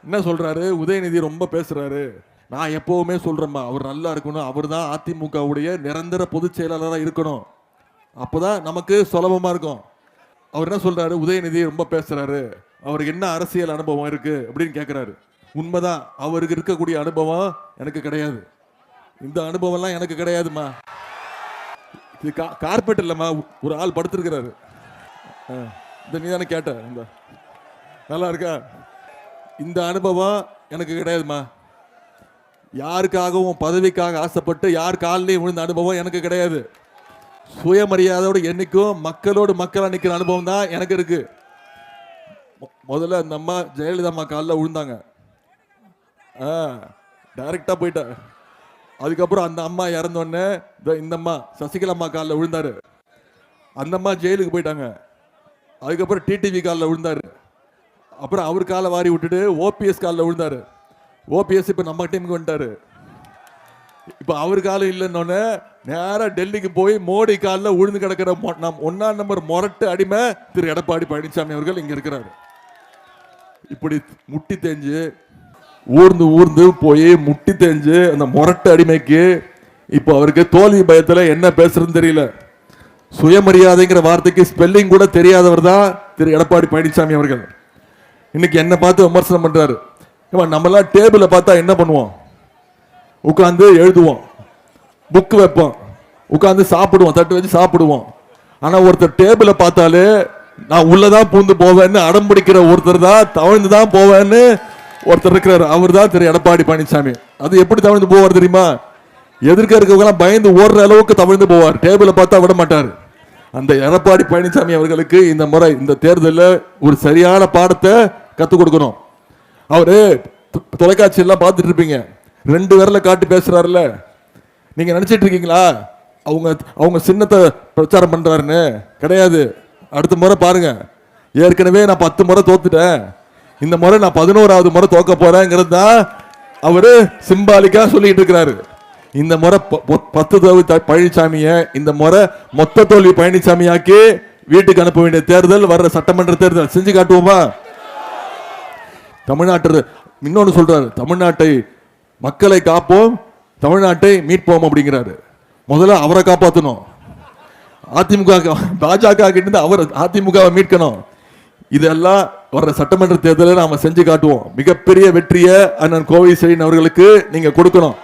என்ன சொல்றாரு? உதயநிதி ரொம்ப பேசுறாரு. நான் எப்பவுமே சொல்றேன்மா, அவர் நல்லா இருக்கணும், அவர் தான் அதிமுகவுடைய நிரந்தர பொதுச் செயலாளராக இருக்கணும், அப்போதான் நமக்கு சுலபமா இருக்கும். அவர் என்ன சொல்றாரு? உதயநிதி ரொம்ப பேசுறாரு, அவருக்கு என்ன அரசியல் அனுபவம் இருக்கு அப்படின்னு கேட்கிறாரு. உண்மைதான், அவருக்கு இருக்கக்கூடிய அனுபவம் எனக்கு கிடையாது. இந்த அனுபவம்லாம் எனக்கு கிடையாதுமா. இது கார்பெட் இல்லம்மா, ஒரு ஆள் படுத்திருக்கிறாரு. இந்த நீ தானே கேட்ட, இந்த நல்லா இருக்கா? இந்த அனுபவம் எனக்கு கிடையாதுமா. யாருக்காகவும் பதவிக்காக ஆசைப்பட்டு யார் காலிலையும் விழுந்த அனுபவம் எனக்கு கிடையாது. சுயமரியாதையோடு என்னைக்கும் மக்களோடு மக்களாக நிற்கிற அனுபவம் தான் எனக்கு இருக்கு. முதல்ல அந்த அம்மா ஜெயலலிதா அம்மா காலில் விழுந்தாங்க, டைரக்டா போயிட்டேன். அதுக்கப்புறம் அந்த அம்மா இறந்தோடனே இந்த அம்மா சசிகலா அம்மா காலில் விழுந்தாரு. அந்த அம்மா ஜெயிலுக்கு போயிட்டாங்க. அதுக்கப்புறம் டிடிவி காலில் விழுந்தாரு. அப்புறம் அவர் காலை வாரி விட்டுட்டு ஓபிஎஸ் காலில் விழுந்தாரு. ஓபிஎஸ் இப்போ நம்ம டீமுக்கு வந்துட்டாரு. இப்போ அவர் காலம் இல்லைன்னொன்னே நேராக டெல்லிக்கு போய் மோடி காலில் விழுந்து கிடக்கிற 1ஆம் நம்பர் மொரட்டு அடிமை திரு எடப்பாடி பழனிசாமி அவர்கள் இங்கே இருக்கிறார். இப்படி முட்டி தேஞ்சு ஊர்ந்து ஊர்ந்து போய் முட்டி தேஞ்சு அந்த மொரட்டு அடிமைக்கு இப்போ அவருக்கு தோல்வி பயத்தில் என்ன பேசுறதுன்னு தெரியல. சுயமரியாதைங்கிற வார்த்தைக்கு ஸ்பெல்லிங் கூட தெரியாதவர் தான் திரு எடப்பாடி பழனிசாமி அவர்கள். இன்னைக்கு என்ன பார்த்து விமர்சனம் பண்றாரு. நம்மளாம் டேபிள பார்த்தா என்ன பண்ணுவோம்? உட்காந்து எழுதுவோம், புக் வைப்போம், உட்காந்து சாப்பிடுவோம், தட்டு வச்சு சாப்பிடுவோம். ஆனா ஒருத்தர் டேபிள பார்த்தாலே நான் உள்ளதான் பூந்து போவேன்னு அடம்பிடிக்கிற ஒருத்தர் தான் தவழ்ந்து தான் போவேன்னு ஒருத்தர் இருக்கிறார். அவர் தான் திரு எடப்பாடி பழனிசாமி. அது எப்படி தவழ்ந்து போவார் தெரியுமா? எதிர்க்க இருக்கவங்க பயந்து ஓடுற அளவுக்கு தவழ்ந்து போவார். டேபிள பார்த்தா விட மாட்டார். அந்த எடப்பாடி பழனிசாமி அவர்களுக்கு இந்த முறை இந்த தேர்தலில் ஒரு சரியான பாடத்தை கற்றுக் கொடுக்கணும். அவரு தொலைக்காட்சி எல்லாம் பார்த்துட்டு இருப்பீங்க, 2 விரல காட்டி பேசுறாருல. நீங்க நினைச்சிட்டு இருக்கீங்களா அவங்க சின்னத்தை பிரச்சாரம் பண்றாருன்னு? கிடையாது. அடுத்த முறை பாருங்க, ஏற்கனவே நான் 10 முறை தோத்துட்டேன், இந்த முறை நான் 11வது முறை தோக்க போறேங்கிறது தான் அவரு சிம்பாலிக்கா சொல்லிட்டு இருக்கிறாரு. இந்த முறை 10 தோல்வி பழனிசாமிய இந்த முறை மொத்த தோல்வி பழனிசாமியாக்கி வீட்டுக்கு அனுப்ப வேண்டிய தேர்தல் வர்ற சட்டமன்ற தேர்தல் செஞ்சு காட்டுவோமா? தமிழ்நாட்டு இன்னொன்னு சொல்றாரு, தமிழ்நாட்டை மக்களை காப்போம், தமிழ்நாட்டை மீட்போம் அப்படிங்கிறாரு. முதல்ல அவரை காப்பாற்றணும். அதிமுக பாஜக கிட்ட அவர் அதிமுகவை மீட்கணும். இதெல்லாம் வர்ற சட்டமன்ற தேர்தலை நாம செஞ்சு காட்டுவோம். மிகப்பெரிய வெற்றியை அண்ணன் கோவை செழியன் அவர்களுக்கு நீங்க கொடுக்கணும்.